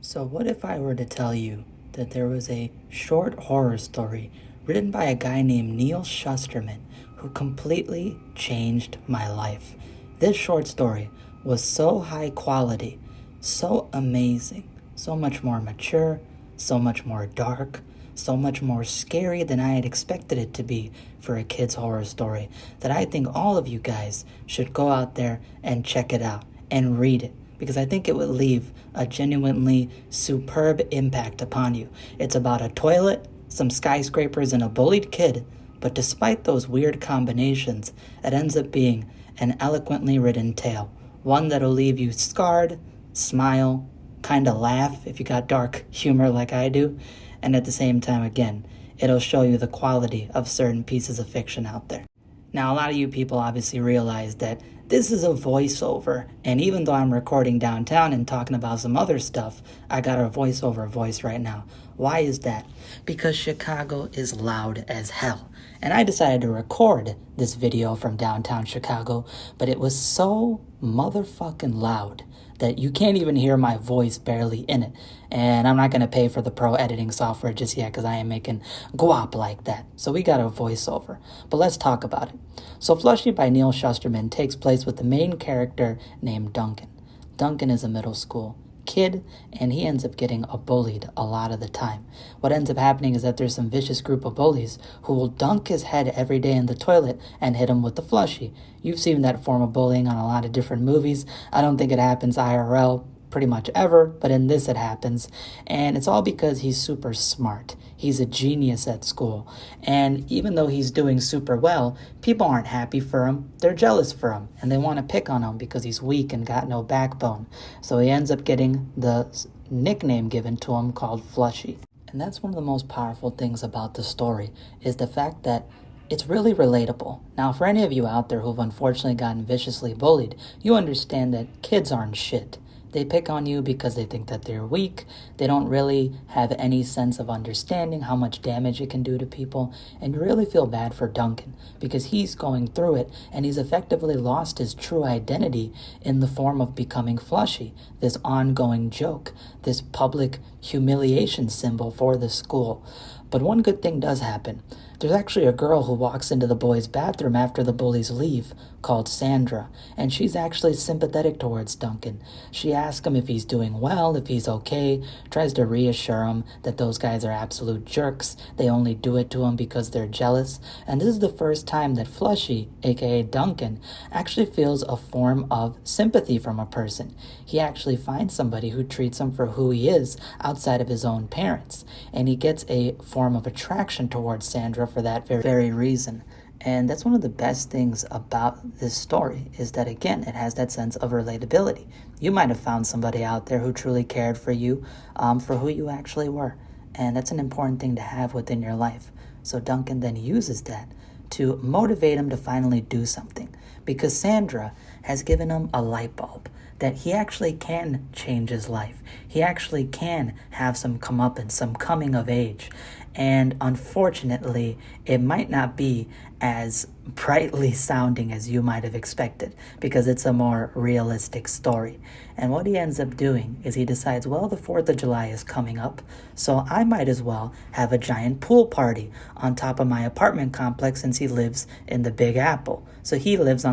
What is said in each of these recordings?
So, what if I were to tell you that there was a short horror story written by a guy named Neal Shusterman who completely changed my life? This short story was so high quality, so amazing, so much more mature, so much more dark, so much more scary than I had expected it to be for a kid's horror story, that I think all of you guys should go out there and check it out and read it, because I think it would leave a genuinely superb impact upon you. It's about a toilet, some skyscrapers, and a bullied kid, but despite those weird combinations, it ends up being an eloquently written tale, one that'll leave you scarred, smile, kinda laugh if you got dark humor like I do, and at the same time, again, it'll show you the quality of certain pieces of fiction out there. Now, a lot of you people obviously realize that this is a voiceover, and even though I'm recording downtown and talking about some other stuff, I got a voiceover voice right now. Why is that? Because Chicago is loud as hell. And I decided to record this video from downtown Chicago, but it was so motherfucking loud that you can't even hear my voice barely in it. And I'm not going to pay for the pro editing software just yet because I ain't making guap like that. So we got a voiceover. But let's talk about it. So Flushie by Neal Shusterman takes place with the main character named Duncan. Duncan is a middle school kid, and he ends up getting bullied a lot of the time. What ends up happening is that there's some vicious group of bullies who will dunk his head every day in the toilet and hit him with the Flushie. You've seen that form of bullying on a lot of different movies. I don't think it happens IRL pretty much ever, but in this it happens, and it's all because he's super smart. He's a genius at school, and even though he's doing super well, people aren't happy for him. They're jealous for him, and they want to pick on him because he's weak and got no backbone. So he ends up getting the nickname given to him called Flushie. And that's one of the most powerful things about the story, is the fact that it's really relatable. Now, for any of you out there who've unfortunately gotten viciously bullied, you understand that kids aren't shit. They pick on you because they think that they're weak. They don't really have any sense of understanding how much damage it can do to people. And you really feel bad for Duncan because he's going through it, and he's effectively lost his true identity in the form of becoming Flushie, this ongoing joke, this public humiliation symbol for the school. But one good thing does happen. There's actually a girl who walks into the boys' bathroom after the bullies leave called Sandra, and she's actually sympathetic towards Duncan. She asks him if he's doing well, if he's okay, tries to reassure him that those guys are absolute jerks. They only do it to him because they're jealous. And this is the first time that Flushie, aka Duncan, actually feels a form of sympathy from a person. He actually finds somebody who treats him for who he is outside of his own parents, and he gets a form of attraction towards Sandra for that very reason. And that's one of the best things about this story, is that, again, it has that sense of relatability. You might have found somebody out there who truly cared for you, for who you actually were. And that's an important thing to have within your life. So Duncan then uses that to motivate him to finally do something, because Sandra has given him a light bulb that he actually can change his life. He actually can have some comeuppance, some coming of age. And unfortunately, it might not be as brightly sounding as you might have expected, because it's a more realistic story. And what he ends up doing is he decides, well, the 4th of July is coming up, so I might as well have a giant pool party on top of my apartment complex, since he lives in the Big Apple. So he lives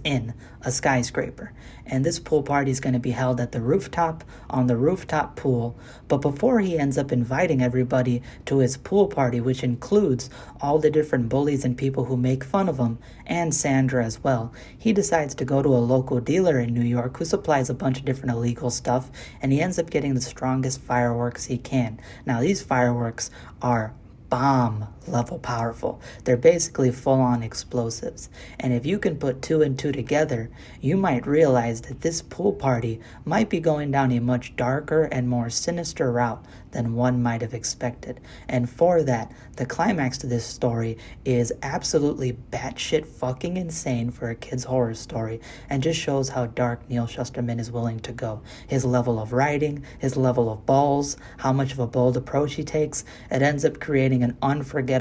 in a skyscraper. And this pool party is going to be held at the rooftop, on the rooftop pool. But before he ends up inviting everybody to his pool party, which includes all the different bullies and people who make fun of him, and Sandra as well, he decides to go to a local dealer in New York who supplies a bunch of different illegal stuff, and he ends up getting the strongest fireworks he can. Now, these fireworks are bomb level powerful. They're basically full-on explosives. And if you can put 2 and 2 together, you might realize that this pool party might be going down a much darker and more sinister route than one might have expected. And for that, the climax to this story is absolutely batshit fucking insane for a kid's horror story, and just shows how dark Neal Shusterman is willing to go. His level of writing, his level of balls, how much of a bold approach he takes, it ends up creating an unforgettable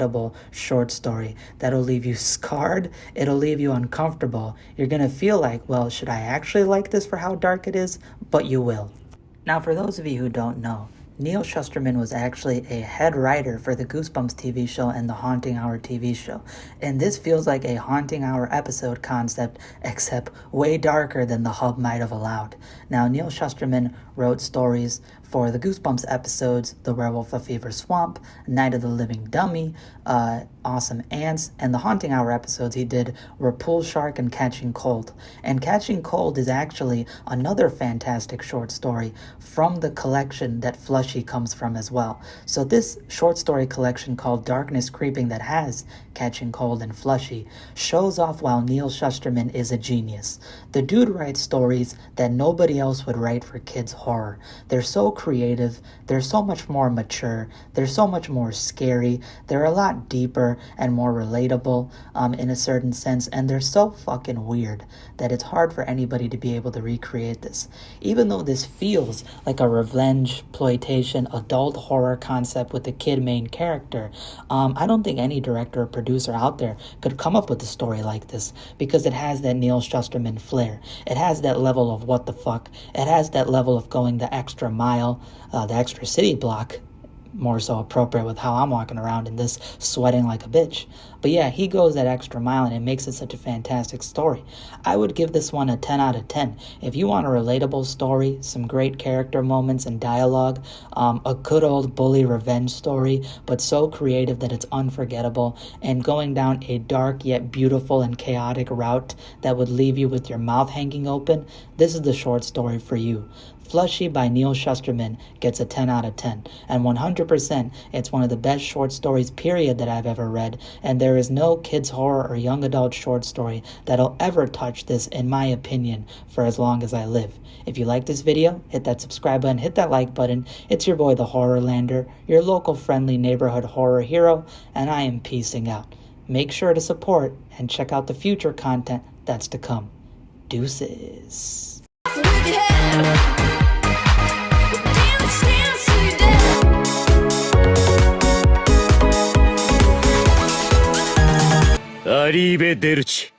short story that'll leave you scarred, it'll leave you uncomfortable. You're gonna feel like, well, should I actually like this for how dark it is? But you will. Now, for those of you who don't know, Neal Shusterman was actually a head writer for the Goosebumps TV show and the Haunting Hour TV show. And this feels like a Haunting Hour episode concept, except way darker than the hub might have allowed. Now, Neal Shusterman wrote stories for the Goosebumps episodes, The Werewolf of Fever Swamp, Night of the Living Dummy, Awesome Ants, and the Haunting Hour episodes he did were Pool Shark and Catching Cold. And Catching Cold is actually another fantastic short story from the collection that Flushie comes from as well. So this short story collection called Darkness Creeping that has Catching Cold and Flushie shows off why Neal Shusterman is a genius. The dude writes stories that nobody else would write for kids' horror. They're so creative, they're so much more mature, they're so much more scary, they're a lot deeper and more relatable in a certain sense, and they're so fucking weird that it's hard for anybody to be able to recreate this. Even though this feels like a revenge, exploitation, adult horror concept with a kid main character, I don't think any director or producer out there could come up with a story like this, because it has that Neal Shusterman flair. It has that level of what the fuck. It has that level of going the extra mile, the extra city block, more so appropriate with how I'm walking around in this, sweating like a bitch. But yeah, he goes that extra mile and it makes it such a fantastic story. I would give this one a 10 out of 10. If you want a relatable story, some great character moments and dialogue, a good old bully revenge story, but so creative that it's unforgettable, and going down a dark yet beautiful and chaotic route that would leave you with your mouth hanging open, this is the short story for you. Flushie by Neal Shusterman gets a 10 out of 10, and 100% it's one of the best short stories period that I've ever read, and there is no kids horror or young adult short story that'll ever touch this, in my opinion, for as long as I live. If you like this video, hit that subscribe button, hit that like button. It's your boy the Horrorlander, your local friendly neighborhood horror hero, and I am peacing out. Make sure to support and check out the future content that's to come. Deuces. Arrivederci.